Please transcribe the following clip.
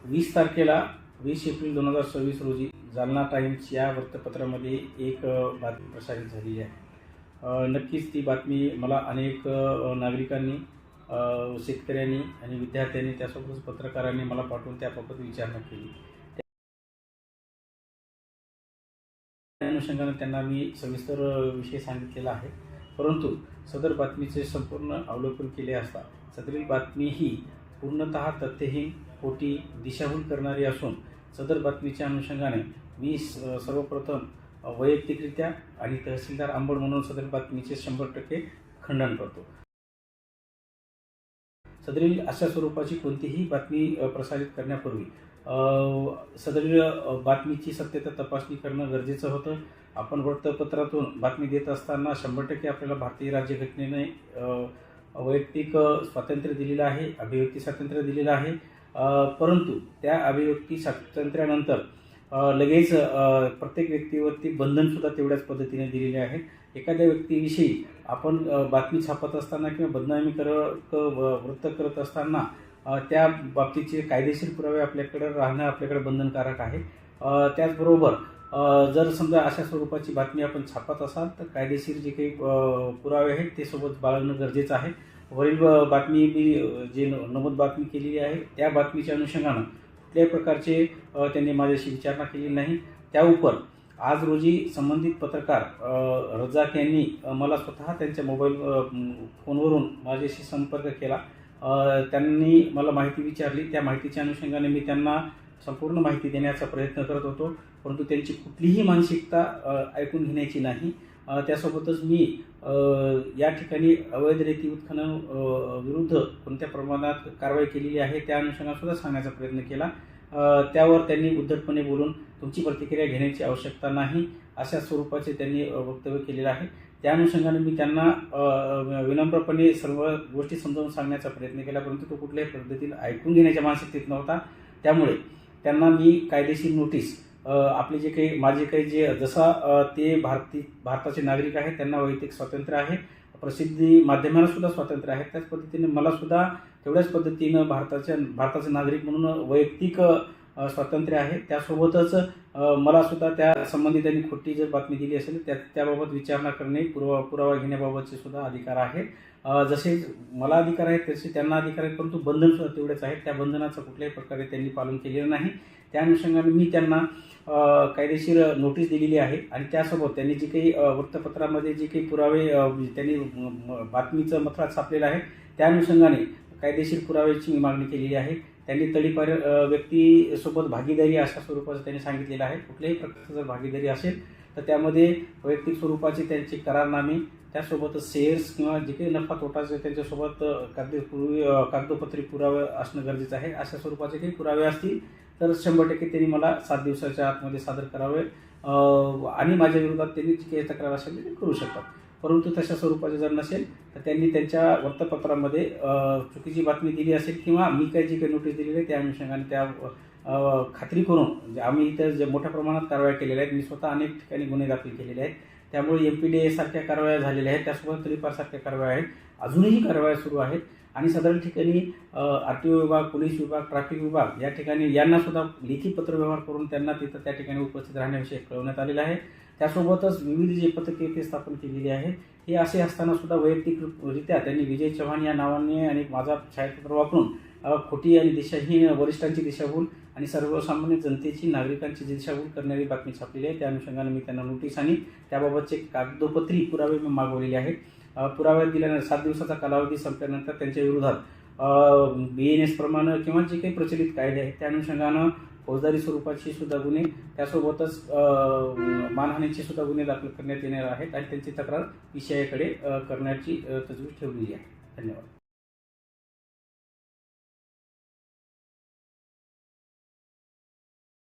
20 तारखेला 20 एप्रिल 2026 रोजी जालना टाइम्स या वृत्तपत्रामध्ये एक बातमी प्रसारित झालेली आहे। नक्कीच ती बातमी मला अनेक नागरिकांनी, शेतकऱ्यांनी आणि विद्यार्थ्यांनी त्यासोबतच पत्रकारांनी मला पाठवून त्याबाबत विचारणा केली। त्या अनुषंगाने त्यांना मी सविस्तर विषय सांगितलेला आहे, परंतु सदर बातमीचे संपूर्ण अवलोकन केले असता सदरील बातमी ही पूर्णतः तथ्यहीन, खोटी, दिशाभूल करणारी असून सदर बातमीच्या अनुषंगाने मी सर्वप्रथम वैयक्तिकरित्या आणि तहसीलदार अंबड म्हणून सदर बातमीचे 100% खंडन करतो। सदरील अशा स्वरूपाची कोणतीही बातमी प्रसारित करण्यापूर्वी सदरील बातमीची सत्यता तपासणी करणं गरजेचं होतं। आपण वृत्तपत्रातून बातमी देत असताना 100% आपल्याला भारतीय राज्यघटनेने वैयक्तिक स्वातंत्र्य दिलेलं आहे, अभिव्यक्ती स्वातंत्र्य दिलेलं आहे, परंतु त्या अभिव्यक्ती स्वातंत्र्यानंतर लगेच प्रत्येक व्यक्तीवरती बंधनसुद्धा तेवढ्याच पद्धतीने दिलेले आहे। एखाद्या व्यक्तीविषयी आपण बातमी छापत असताना किंवा बदनामी वृत्त करत असताना त्या बाबतीचे कायदेशीर पुरावे आपल्याकडे राहणं आपल्याकडे बंधनकारक आहे। त्याचबरोबर जर समजा अशा स्वरूपाची बातमी आपण छापत असाल तर कायदेशीर जे काही पुरावे आहेत ते सोबत बाळगणं गरजेचं आहे। वरील बातमी मी जे नमूद बातमी केलेली आहे त्या बातमीच्या अनुषंगानं कुठल्याही प्रकारचे त्यांनी माझ्याशी विचारणा केली नाही। त्याउपर आज रोजी संबंधित पत्रकार रजाक यांनी मला स्वतः त्यांच्या मोबाईल फोनवरून माझ्याशी संपर्क केला। त्यांनी मला माहिती विचारली, त्या माहितीच्या अनुषंगाने मी त्यांना संपूर्ण माहिती देण्याचा प्रयत्न करत होतो, परंतु त्यांची कुठलीही मानसिकता ऐकून घेण्याची नाही। त्यासोबतच मी या ठिकाणी अवैध रेती उत्खनन विरुद्ध कोणत्या प्रमाणात कारवाई केलेली आहे त्या अनुषंगाने सुद्धा सांगण्याचा प्रयत्न केला। त्यावर त्यांनी उद्धटपणे बोलून तुमची प्रतिक्रिया घेण्याची आवश्यकता नाही अशा स्वरूपाचे त्यांनी वक्तव्य केलेलं आहे। त्या अनुषंगाने मी त्यांना विनम्रपणे सर्व गोष्टी समजावून सांगण्याचा प्रयत्न केला, परंतु तो कुठल्याही पद्धतीने ऐकून घेण्याच्या मानसिकतेत नव्हता। त्यामुळे त्यांना मी कायदेशीर नोटीस आपले जे काही माझे काही जे जसा ते भारताचे नागरिक आहेत त्यांना वैयक्तिक स्वातंत्र्य आहे, प्रसिद्धी माध्यमांना सुद्धा स्वातंत्र्य आहे, त्याच पद्धतीने मला सुद्धा तेवढ्याच पद्धतीनं भारताचे नागरिक म्हणून वैयक्तिक स्वातंत्र्य आहे। त्यासोबतच मला सुद्धा त्या संबंधितांनी खोटी जर बातमी दिली असेल त्याबाबत विचारणा करणे, पुरावा घेण्याबाबतचे सुद्धा अधिकार आहे। जसे मला अधिकार आहेत तसे त्यांना अधिकार आहेत, परंतु बंधन सुद्धा तेवढेच आहेत। त्या बंधनाचं कुठल्याही प्रकारे त्यांनी पालन केलेलं नाही। त्या अनुषंगाने मी त्यांना कायदेशीर नोटीस दिलेली आहे आणि त्यासोबत त्यांनी जी काही वृत्तपत्रामध्ये जे काही पुरावे त्यांनी बातमीचं मथळा छापलेलं आहे त्या अनुषंगाने कायदेशीर पुराव्याची मी मागणी केलेली आहे। त्यांनी तडीपार व्यक्तीसोबत भागीदारी अशा स्वरूपाचं त्यांनी सांगितलेलं आहे। कुठल्याही प्रकारची जर भागीदारी असेल तर त्यामध्ये वैयक्तिक स्वरूपाचे त्यांचे करारनामे, त्यासोबतच शेअर्स किंवा जे काही नफा तोटाचे त्यांच्यासोबत कागदोपत्री पुरावे असणं गरजेचं आहे। अशा स्वरूपाचे काही पुरावे असतील तर 100% त्यांनी मला 7 दिवसाच्या आतमध्ये सादर करावे आणि माझ्या विरोधात त्यांनी जी काही तक्रार असेल ते करू शकतात। परंतु तशा स्वरूपाचे जर नसेल तर त्यांनी त्यांच्या वृत्तपत्रामध्ये चुकीची बातमी दिली असेल किंवा मी काही जी काही नोटीस दिलेली आहे त्या अनुषंगाने त्या खात्री करून आम्ही इथं जे मोठ्या प्रमाणात कारवाया केलेल्या आहेत, मी स्वतः अनेक ठिकाणी गुन्हे दाखल केलेले आहेत, त्यामुळे MPDA सारख्या कारवाया झालेल्या आहेत, त्यासोबत तडीपार सारख्या कारवाया आहेत, अजूनही कारवाया सुरू आहेत आणि साधारण ठिकाणी RTO विभाग, पोलीस विभाग, ट्रॅफिक विभाग या ठिकाणी यांना सुद्धा लेखी पत्रव्यवहार करून त्यांना तिथं त्या ठिकाणी उपस्थित राहण्याविषयी कळवण्यात आलेलं आहे। त्यासोबतच विविध जे पथके ते स्थापन केलेली आहे हे असे असताना सुद्धा वैयक्तिकरित्या त्यांनी विजय चव्हाण या नावाने आणि माझा छायाचित्र वापरून खोटी आणि दिशाहीन वरिष्ठांची दिशाभूल आणि सर्वसामान्य जनतेची, नागरिकांची दिशाभूल करणारी बातमी छापलेली आहे। त्या अनुषंगाने मी त्यांना नोटीस आणि त्याबाबतचे कागदोपत्री पुरावे मी मागवलेले आहेत। पुरावे दिल्यानंतर 7 दिवसाचा कालावधी संपल्यानंतर त्यांच्या विरोधात BNS प्रमाणे किंवा जे काही प्रचलित कायदे आहेत त्या अनुषंगानं फौजदारी स्वरूपाची सुद्धा गुन्हे, त्यासोबतच मानहानीचे सुद्धा गुन्हे दाखल करण्यात येणार आहेत आणि त्यांची तक्रार PCI कडे करण्याची तजवीज ठेवलेली आहे। धन्यवाद।